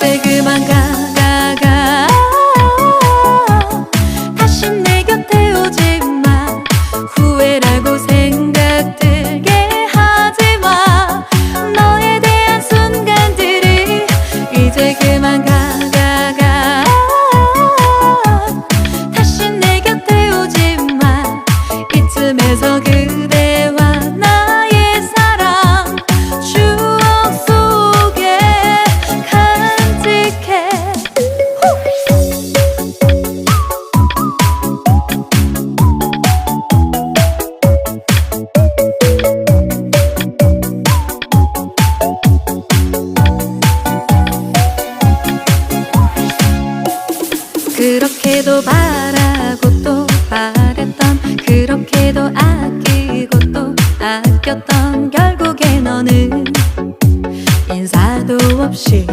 이제 그만 가 다시 내 곁에 오지 마. 후회라고 생각 들게 하지 마. 너에 대한 순간들이 이제 그만 가 다시 내 곁에 오지 마. 이쯤에서 그대와 나의 사랑 추억 속에 간직해. 그렇게도 바라고 또 바랬던, 그렇게도 아끼고 또 아꼈던, 결국에 너는 인사도 없이